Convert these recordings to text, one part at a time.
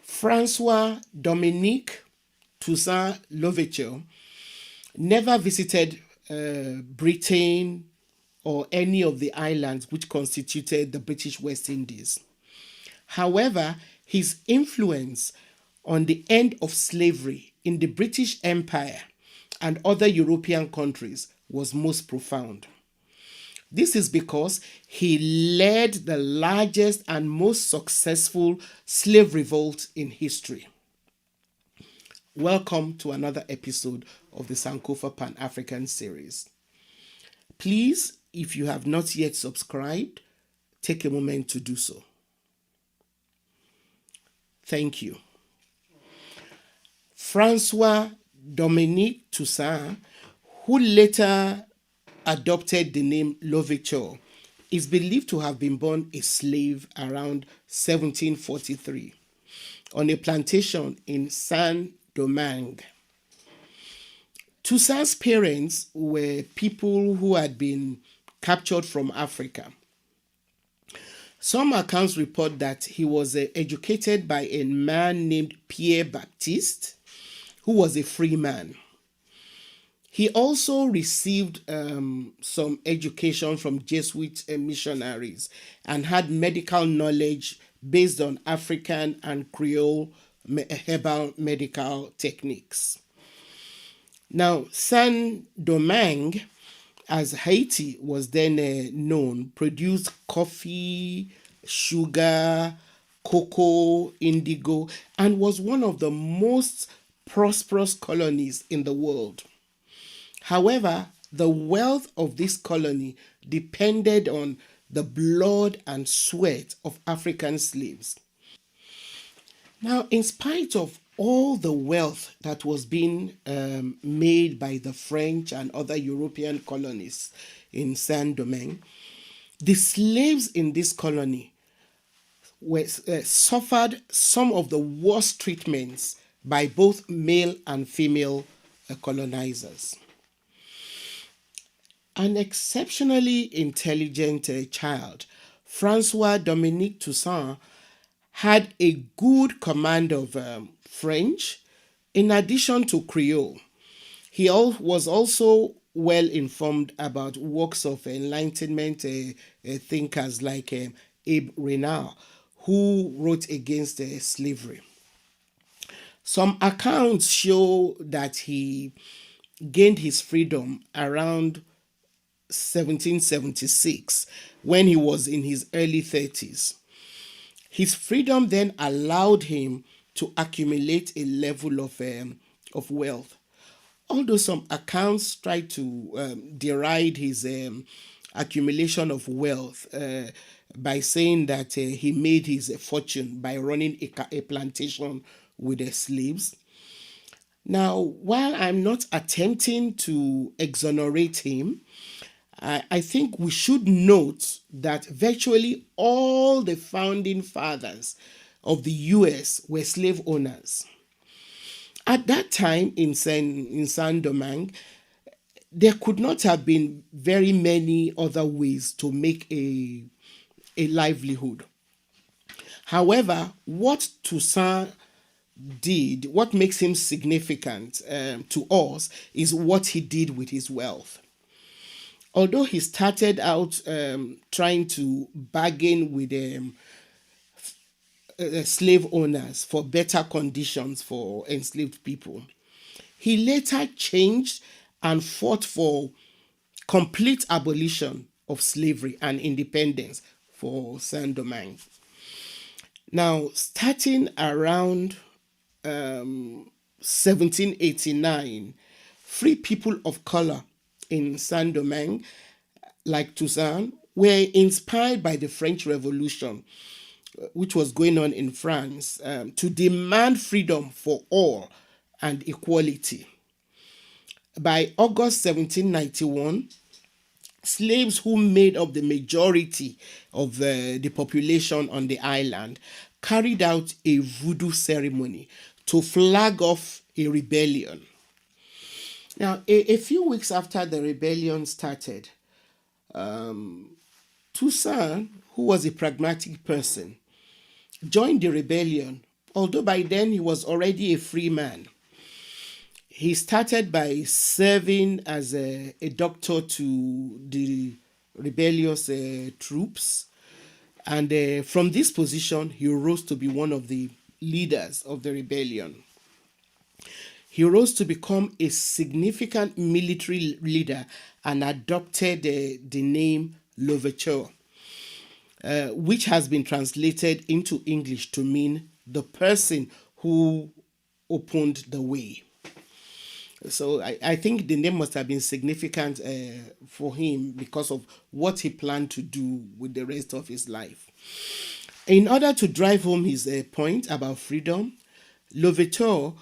François Dominique Toussaint L'Ouverture never visited Britain or any of the islands which constituted the British West Indies. However, his influence on the end of slavery in the British Empire and other European countries was most profound. This is because he led the largest and most successful slave revolt in history. Welcome to another episode of the Sankofa Pan-African series. Please, if you have not yet subscribed, take a moment to do so. Thank you. François Dominique Toussaint, who later adopted the name L'Ouverture, is believed to have been born a slave around 1743 on a plantation in Saint-Domingue. Toussaint's parents were people who had been captured from Africa. Some accounts report that he was educated by a man named Pierre Baptiste, who was a free man. He also received some education from Jesuit missionaries and had medical knowledge based on African and Creole herbal medical techniques. Now, Saint-Domingue, as Haiti was then known, produced coffee, sugar, cocoa, indigo, and was one of the most prosperous colonies in the world. However, the wealth of this colony depended on the blood and sweat of African slaves. Now, in spite of all the wealth that was being made by the French and other European colonists in Saint-Domingue, the slaves in this colony suffered some of the worst treatments by both male and female colonizers. An exceptionally intelligent child, François Dominique Toussaint had a good command of French in addition to Creole. He was also well informed about works of Enlightenment thinkers like Abe Renard, who wrote against slavery. Some accounts show that he gained his freedom around 1776 when he was in his early 30s. His freedom then allowed him to accumulate a level of wealth. Although some accounts try to deride his accumulation of wealth by saying that he made his fortune by running a plantation with the slaves. Now, while I'm not attempting to exonerate him, I think we should note that virtually all the founding fathers of the U.S. were slave owners. At that time in Saint-Domingue, there could not have been very many other ways to make a livelihood. However, what Toussaint did, what makes him significant to us, is what he did with his wealth. Although he started out trying to bargain with slave owners for better conditions for enslaved people, he later changed and fought for complete abolition of slavery and independence for Saint-Domingue. Now, starting around 1789, free people of color in Saint-Domingue, like Toussaint, were inspired by the French Revolution, which was going on in France, to demand freedom for all and equality. By August 1791, slaves who made up the majority of the population on the island carried out a voodoo ceremony to flag off a rebellion. Now, a few weeks after the rebellion started, Toussaint, who was a pragmatic person, joined the rebellion, although by then he was already a free man. He started by serving as a doctor to the rebellious troops. And from this position, he rose to be one of the leaders of the rebellion. He rose to become a significant military leader and adopted the name L'Ouverture, which has been translated into English to mean the person who opened the way. So I think the name must have been significant for him because of what he planned to do with the rest of his life. In order to drive home his point about freedom, L'Ouverture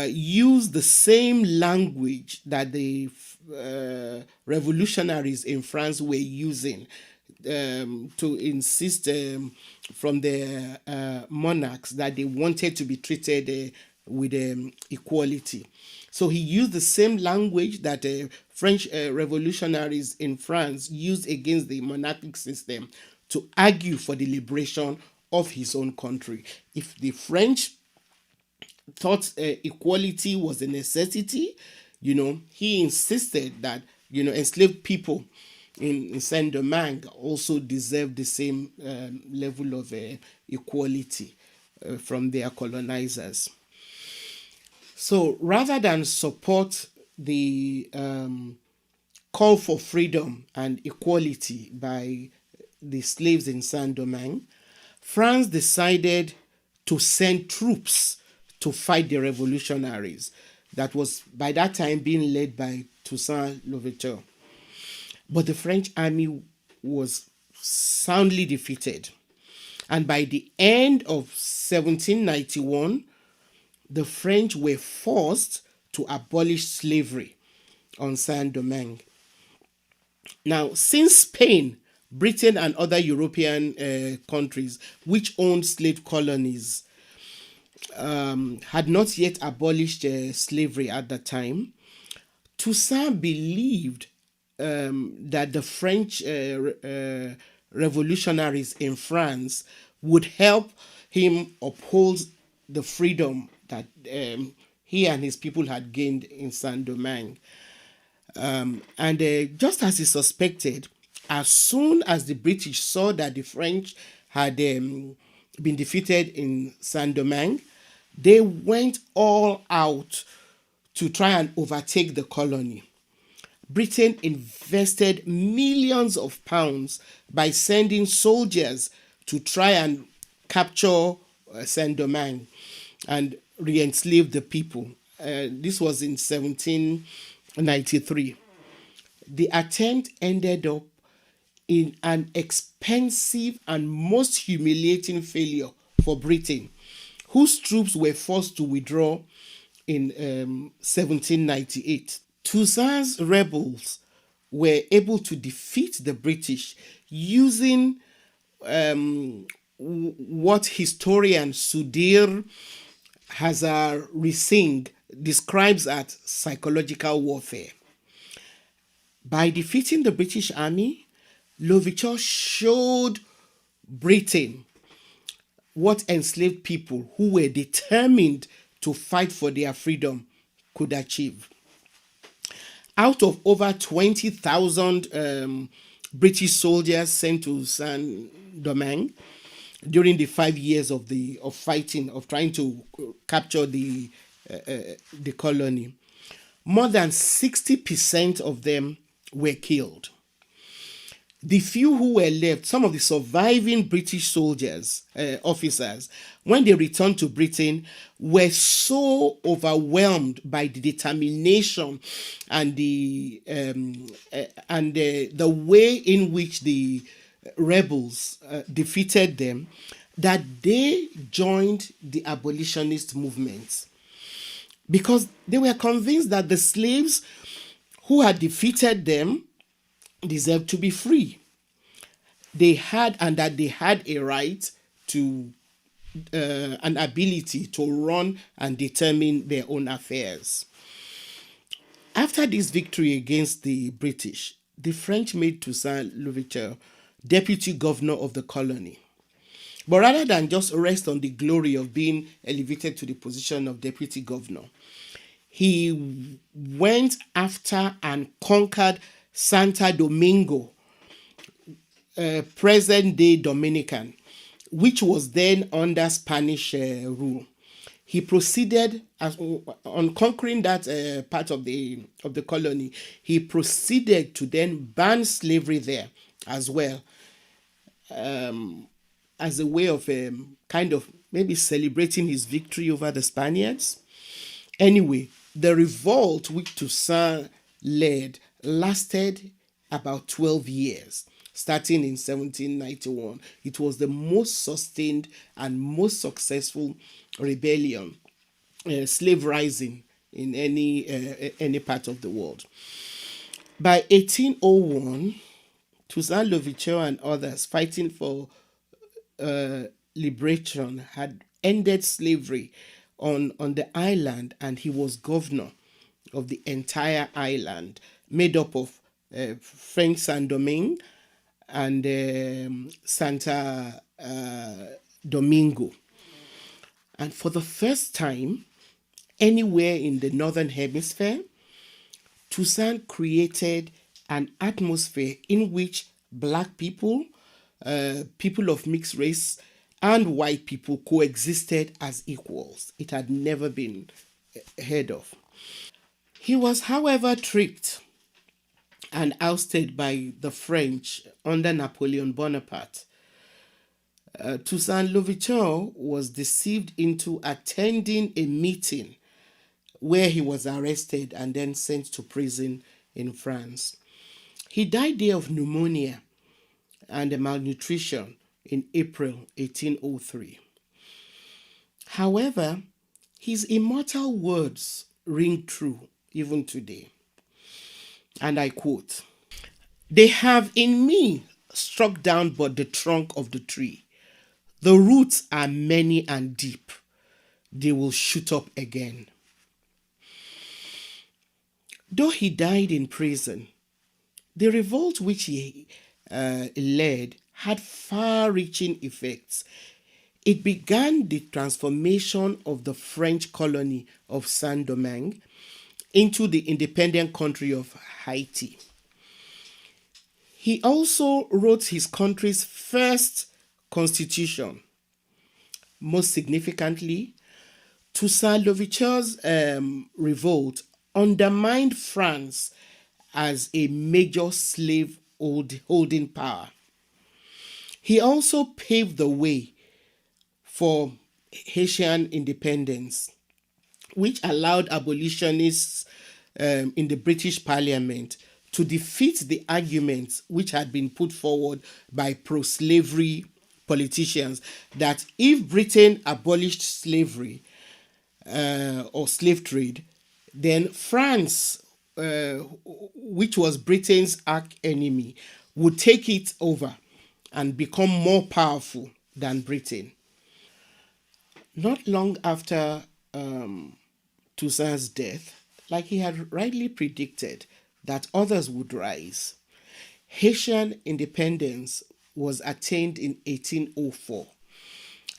used the same language that the revolutionaries in France were using to insist from the monarchs that they wanted to be treated with equality. So he used the same language that French revolutionaries in France used against the monarchic system to argue for the liberation of his own country. If the French thought equality was a necessity, he insisted that, enslaved people in Saint-Domingue also deserved the same level of equality from their colonizers. So rather than support the call for freedom and equality by the slaves in Saint-Domingue, France decided to send troops to fight the revolutionaries that was by that time being led by Toussaint L'Ouverture. But the French army was soundly defeated. And by the end of 1791, the French were forced to abolish slavery on Saint-Domingue. Now, since Spain, Britain, and other European countries which owned slave colonies had not yet abolished slavery at that time, Toussaint believed that the French revolutionaries in France would help him uphold the freedom that he and his people had gained in Saint-Domingue. And just as he suspected, as soon as the British saw that the French had been defeated in Saint-Domingue, they went all out to try and overtake the colony. Britain invested millions of pounds by sending soldiers to try and capture Saint-Domingue and re-enslave the people. This was in 1793. The attempt ended up in an expensive and most humiliating failure for Britain, whose troops were forced to withdraw in 1798. Toussaint's rebels were able to defeat the British using what historian Sudir Hazar Rising describes as psychological warfare. By defeating the British army, L'Ouverture showed Britain what enslaved people who were determined to fight for their freedom could achieve. Out of over 20,000 British soldiers sent to Saint-Domingue during the 5 years of fighting, of trying to capture the colony, more than 60% of them were killed. The few who were left, some of the surviving British soldiers, officers, when they returned to Britain, were so overwhelmed by the determination and the way in which the rebels defeated them, that they joined the abolitionist movement, because they were convinced that the slaves who had defeated them deserved to be free. They had a right to an ability to run and determine their own affairs. After this victory against the British, the French made Toussaint L'Ouverture deputy governor of the colony. But rather than just rest on the glory of being elevated to the position of deputy governor, he went after and conquered Santo Domingo, present day Dominican, which was then under Spanish rule. He proceeded on conquering that part of the colony. He proceeded to then ban slavery there as well, as a way of kind of maybe celebrating his victory over the Spaniards. Anyway, the revolt which Toussaint led lasted about 12 years, starting in 1791. It was the most sustained and most successful rebellion, slave rising in any part of the world. By 1801, Toussaint L'Ouverture and others fighting for liberation had ended slavery on the island, and he was governor of the entire island, made up of French Saint Domingue and Santa Domingo. And for the first time anywhere in the northern hemisphere, Toussaint created an atmosphere in which black people, people of mixed race, and white people coexisted as equals. It had never been heard of. He was, however, tricked and ousted by the French under Napoleon Bonaparte. Toussaint Louverture was deceived into attending a meeting where he was arrested and then sent to prison in France. He died there of pneumonia and malnutrition in April 1803. However, his immortal words ring true even today. And I quote, "They have in me struck down but the trunk of the tree. The roots are many and deep. They will shoot up again." Though he died in prison, the revolt which he led had far-reaching effects. It began the transformation of the French colony of Saint-Domingue into the independent country of Haiti. He also wrote his country's first constitution. Most significantly, Toussaint Louverture's revolt undermined France as a major slave holding power. He also paved the way for Haitian independence, which allowed abolitionists in the British Parliament to defeat the arguments which had been put forward by pro-slavery politicians that if Britain abolished slavery or slave trade, then France, which was Britain's arch enemy, would take it over and become more powerful than Britain. Not long after Toussaint's death, like he had rightly predicted that others would rise, Haitian independence was attained in 1804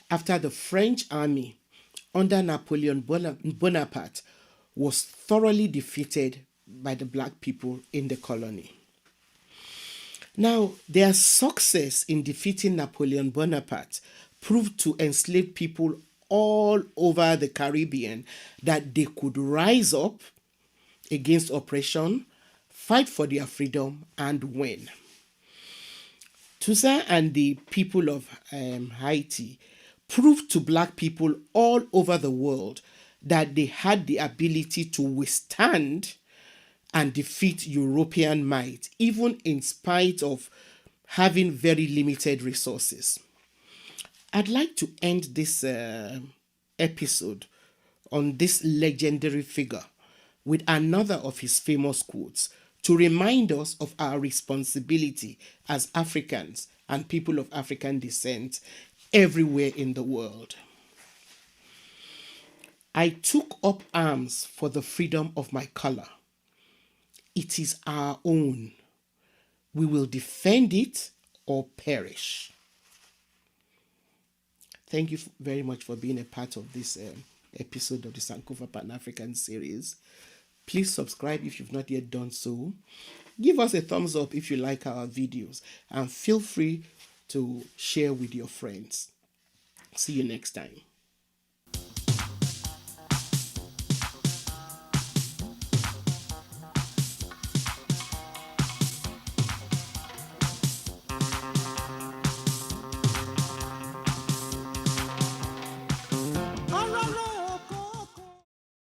after the French army under Napoleon Bonaparte was thoroughly defeated by the black people in the colony. Now, their success in defeating Napoleon Bonaparte proved to enslaved people all over the Caribbean that they could rise up against oppression, fight for their freedom, and win. Toussaint and the people of Haiti proved to black people all over the world that they had the ability to withstand and defeat European might, even in spite of having very limited resources. I'd like to end this episode on this legendary figure with another of his famous quotes to remind us of our responsibility as Africans and people of African descent everywhere in the world. "I took up arms for the freedom of my color. It is our own. We will defend it or perish. Thank you very much for being a part of this episode of the Sankofa Pan-African series. Please subscribe if you've not yet done so. Give us a thumbs up if you like our videos, and feel free to share with your friends. See you next time.